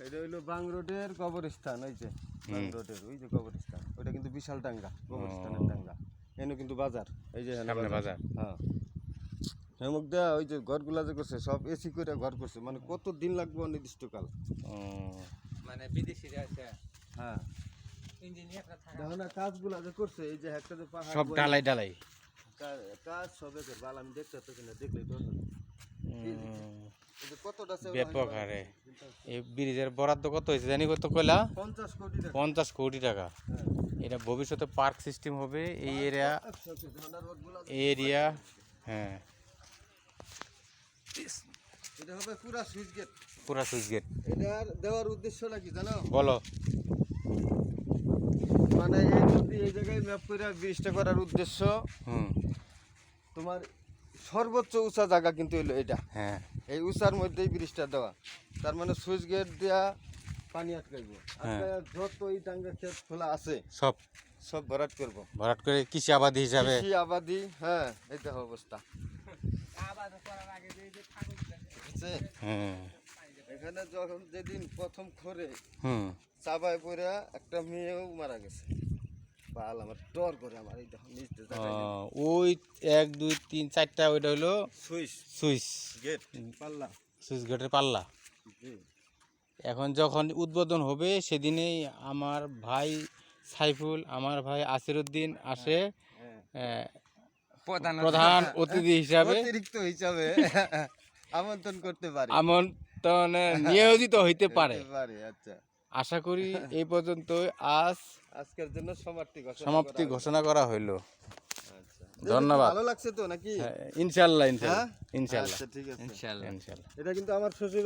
এটা হইলো বাং রোডের কবরস্থান, ওই যে বাং রোডের ওই যে কবরস্থান, ওইটা কিন্তু বিশাল টাঙ্গা, কবরস্থানের টাঙ্গা। এনে কিন্তু বাজার, এই যে সামনে বাজার। হ্যাঁ হেমক দেয়া ওই যে ঘরগুলা যে করছে সব এসি করে ঘর করছে, মানে কত দিন লাগবে অনির্দিষ্টকাল। মানে বিদেশিরা আছে হ্যাঁ ইঞ্জিনিয়াররা থাকে দেখো না কাজগুলা যে করছে, এই যে একটা যে পাহাড় সব ডালাই ডালাই। কাজ সবে বাল আমি দেখতে পাচ্ছি না, দেখলেই তো কতটা ব্যাপক হারে এই ব্রিজের বরাদ্দ কত হয়েছে জানি কত কইলা? 50 কোটি টাকা। 50 কোটি টাকা। এটা ভবিষ্যতে পার্ক সিস্টেম হবে এই এরিয়া। হ্যাঁ এটা হবে পুরা সুইচ গেট। পুরা সুইচ গেট। এটার দেওয়ার উদ্দেশ্যটা কি জানো? বলো। মানে এই যদি এই জায়গায় ম্যাপ করে ব্রিজটা করার উদ্দেশ্য, তোমার সর্বোচ্চ উঁচা জায়গা কিন্তু হলো এটা। হ্যাঁ এই উঁচার মধ্যেই ব্রিজটা দেওয়া, তার মানে সুইচ গেট দেওয়া পানি আটকাইবো, যত এই টাঙ্গা ক্ষেত খোলা আছে সব সব ভরাট করবো, ভরাট করে কৃষি আবাদি হিসাবে। কৃষি আবাদি, হ্যাঁ এইটা অবস্থা। আবাদ করার আগে যে ঠাকুর হ্যাঁ এখানে যখন যেদিন প্রথম খরে হুম চাবায় পড়ে একটা মেয়েও মারা গেছে, পাল আমার ডর করে আমার এই দেখো নিচতে ওই 1 2 3 4টা ওইটা হলো সুইচ গেট পাল্লা, সুইচ গেটের পাল্লা। জি এখন যখন উদ্বোধন হবে সেদিনেই আমার ভাই সাইফুল, আমার ভাই আসিরউদ্দিন আসে প্রধান অতিথি হিসাবে, অতিরিক্ত হিসাবে আমন্ত্রণ করতে পারি, আমন্ত্রণে নিয়োজিত হইতে পারে। আচ্ছা আশা করি এই পর্যন্ত আজকের জন্য সমাপ্তি ঘোষণা করা হইলো। আচ্ছা ধন্যবাদ। ভালো লাগছে তো নাকি? ইনশাআল্লাহ হ্যাঁ? ইনশাআল্লাহ আচ্ছা ঠিক আছে, ইনশাআল্লাহ। এটা কিন্তু আমার শ্বশুর